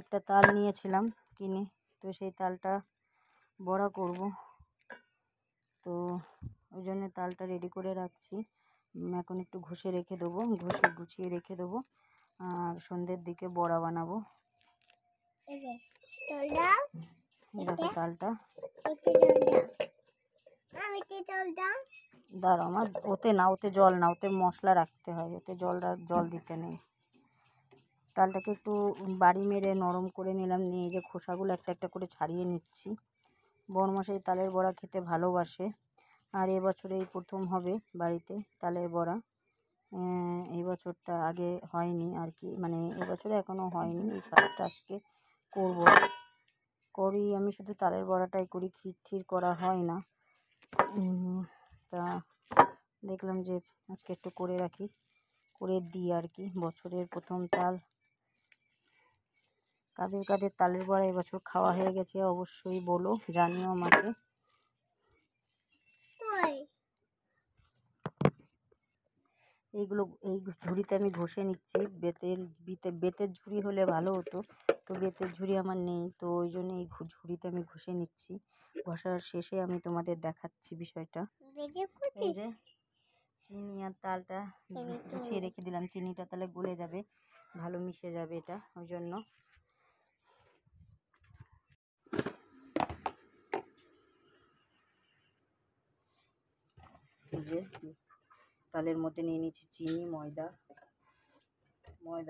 একটা তাল নিয়েছিলাম কিনে, তো সেই তালটা বড়া করব, তো ওই জন্য তালটা রেডি করে রাখছি। এখন একটু ঘষে রেখে দেবো, ঘষে গুছিয়ে রেখে দেবো, আর সন্ধ্যের দিকে বড়া বানাবো। দেখো তালটা, দাঁড়াও আমার, ওতে না, ওতে জল না, ওতে মশলা রাখতে হয়, ওতে জল দিতে নেই। তালটাকে একটু বাড়ি মেরে নরম করে নিলাম, নিয়ে যে খোসাগুলো একটা একটা করে ছাড়িয়ে নিচ্ছি। বড়মশাই তালের বড়া খেতে ভালোবাসে, আর এবছরে এই প্রথম হবে বাড়িতে তালের বড়া। এই বছরটা আগে হয়নি আর কি, মানে এবছরে এখনও হয়নি, এই ফার্স্ট আজকে করি। আমি শুধু তালের বড়াটাই করি, ক্ষীর করা হয় না। তা দেখলাম যে আজকে একটু করে রাখি, করে দিই আর কি। বছরের প্রথম তাল, কাদের কাদের তালের বড়া এবছর খাওয়া হয়ে গেছে অবশ্যই বলো, জানিও আমাকে। এই ঝুড়িতে আমি ঘষে নিচ্ছি। বেতের ঝুড়ি হলে ভালো হতো, তো বেতের ঝুড়ি আমার নেই, তো ওই জন্য এই ঝুড়িতে আমি ঘষে নিচ্ছি। ঘষার শেষে আমি তোমাদের দেখাচ্ছি বিষয়টা। এই যে চিনি আর তালটা গুছিয়ে রেখে দিলাম, চিনিটা তাহলে গলে যাবে, ভালো মিশে যাবে এটা, ওই জন্য। এই যে তালের মধ্যে নিয়ে নিচ্ছি চিনি, ময়দা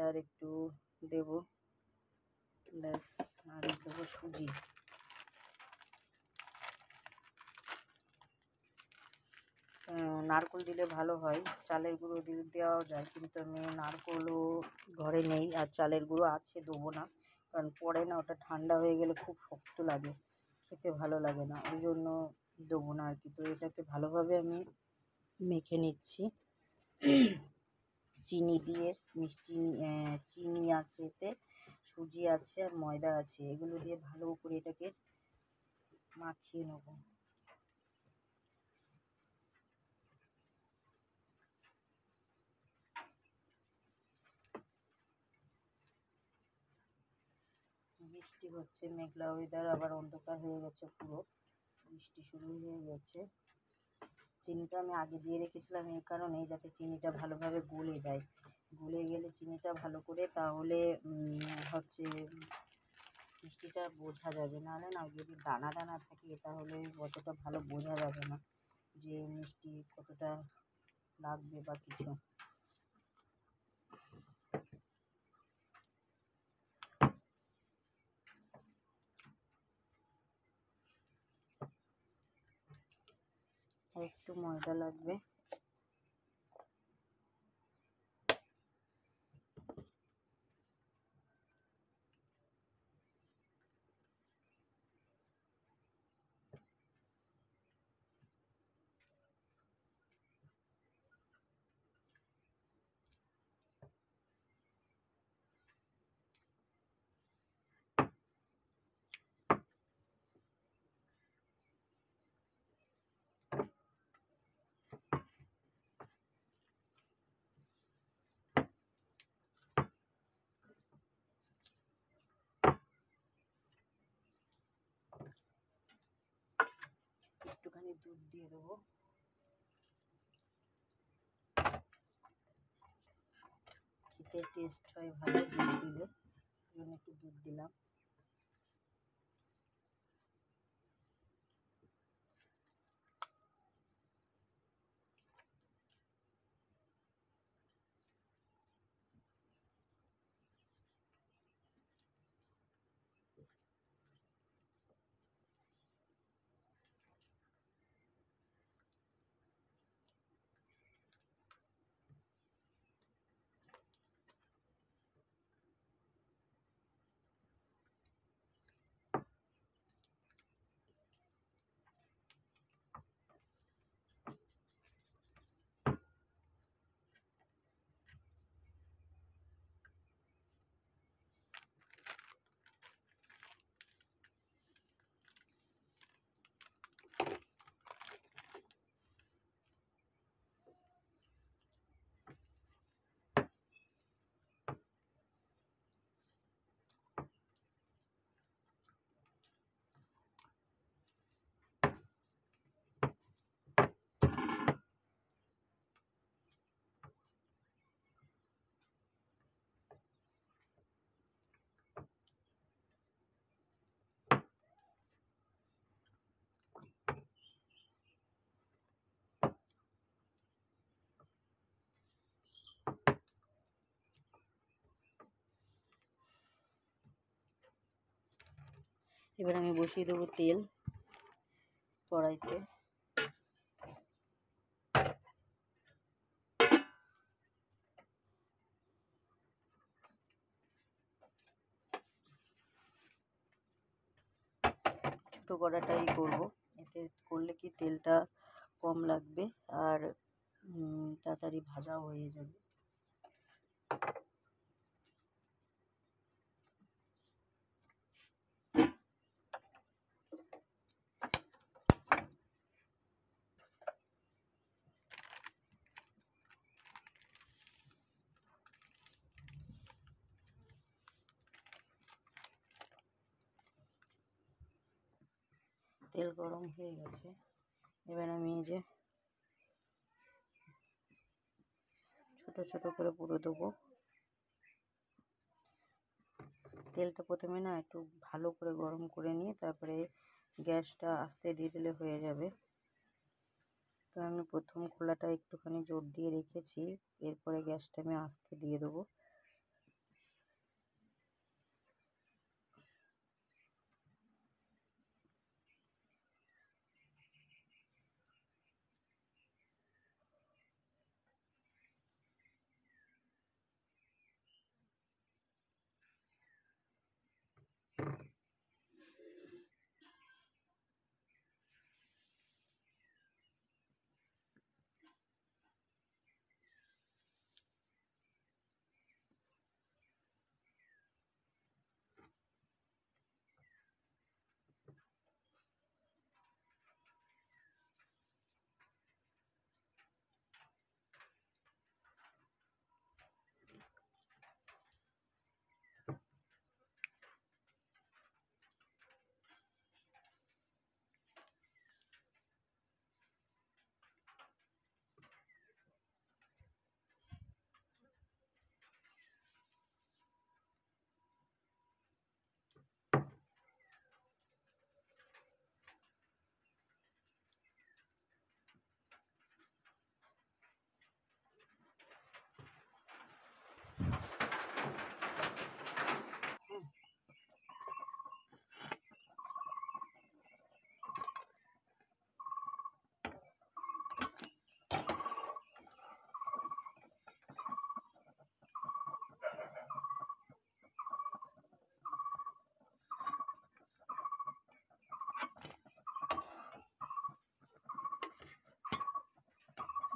আর একটু দেবো, ব্যাস, আর দেবো সুজি। নারকেল দিলে ভালো হয়, চালের গুঁড়ো দেওয়াও যায়, কিন্তু আমি নারকেলও ঘরে নেই, আর চালের গুঁড়ো আছে, দেবো না, কারণ পরে না ওটা ঠান্ডা হয়ে গেলে খুব শক্ত লাগে, খেতে ভালো লাগে না, ওই জন্য দেবো না আর কি। তো এটাকে ভালোভাবে আমি মেখে নিচ্ছি চিনি দিয়ে, চিনি আছে এতে, সুজি আছে আর ময়দা আছে, এগুলো দিয়ে ভালো করে এটাকে মাখিয়ে নেবো। বৃষ্টি হচ্ছে, মেঘলা ওয়েদার, আবার অন্ধকার হয়ে গেছে, পুরো বৃষ্টি শুরু হয়ে গেছে। চিনিটা আমি আগে দিয়ে রেখেছিলাম এই কারণে, যাতে চিনিটা ভালোভাবে গলে যায়, গলে গেলে চিনিটা ভালো করে, তাহলে হচ্ছে মিষ্টিটা বোঝা যাবে, নাহলে না যদি দানা দানা থাকে তাহলে অতটা ভালো বোঝা যাবে না যে মিষ্টি কতটা লাগবে বা কিছু। একটু ময়দা লাগবে, একটুখানি দুধ দিয়ে দেবো, খেতে টেস্ট হয় ভালো দুধ দিলে, জন্য একটু দুধ দিলাম। এবার আমি বসিয়ে দেবো তেল কড়াইতে। ছোটো কড়াটাই করব, এতে করলে কি তেলটা কম লাগবে আর তাড়াতাড়ি ভাজাও হয়ে যাবে। তেল গরম হয়ে গেছে, এবার আমি এই যে ছোট ছোট করে পুরো দেবো। তেলটা প্রথমে না একটু ভালো করে গরম করে নিয়ে তারপরে গ্যাসটা আস্তে দিয়ে দিলে হয়ে যাবে। তো আমি প্রথম খোলাটা একটুখানি জোর দিয়ে রেখেছি, এরপরে গ্যাসটা আমি আস্তে দিয়ে দেবো।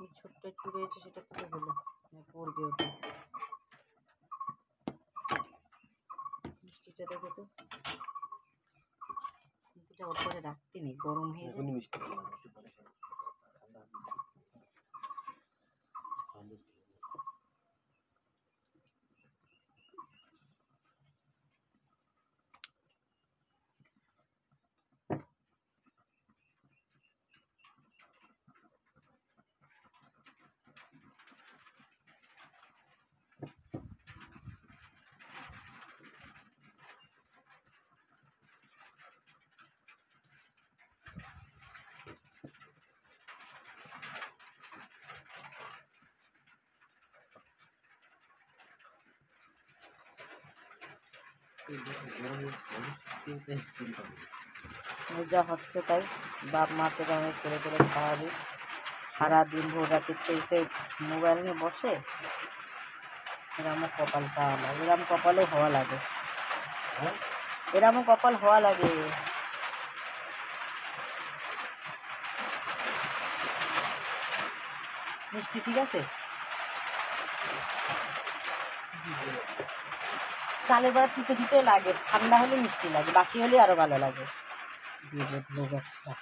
এই ছোট্ট একটু রয়েছে, সেটা পুরো হলো পড়বে ওটা। মিষ্টিটা দেখো তো, মিষ্টিটা ওর পরে রাখতে নেই, গরম হয়ে যায়। মিষ্টি যা হচ্ছে তাই বাপ মাকে আমি করে করে খাওয়াবি। সারাদিন ভোর রাতে খেলতে মোবাইল নিয়ে বসে, এরমও কপাল পাওয়া লাগে, এরম কপালও হওয়া লাগে, এরমও কপাল হওয়া লাগে। মিষ্টি ঠিক আছে? চালের বড়া তিতে তিতে লাগে, ঠান্ডা হলে মিষ্টি লাগে, বাসি হলে আরও ভালো লাগে। দিয়ে বদলে একটা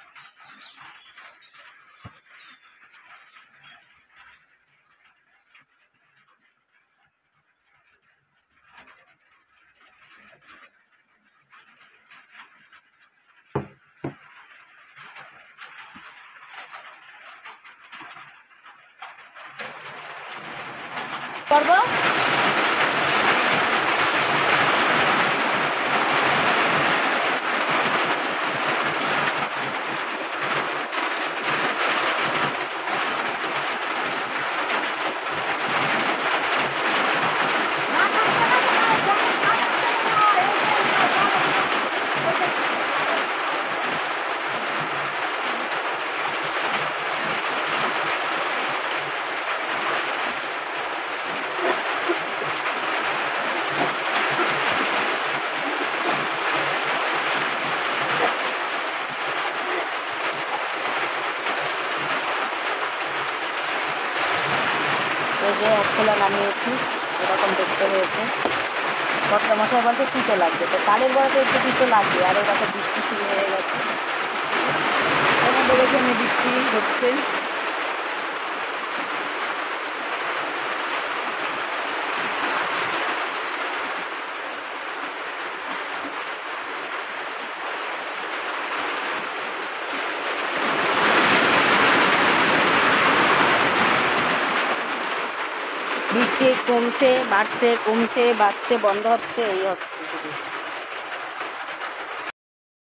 করবো। খোলা নামিয়েছি, এরকম দেখতে হয়েছে। কর্তামশাই বলছে তিতো লাগবে, তো তালের বড়াতে একটু তিতো লাগবে। আর এবার তো বৃষ্টি শুরু হয়ে গেছে, আমাদের এখানে বৃষ্টি হচ্ছে। বৃষ্টি কমছে, বাড়ছে, কমছে, বাড়ছে, বন্ধ হচ্ছে, এই হচ্ছে।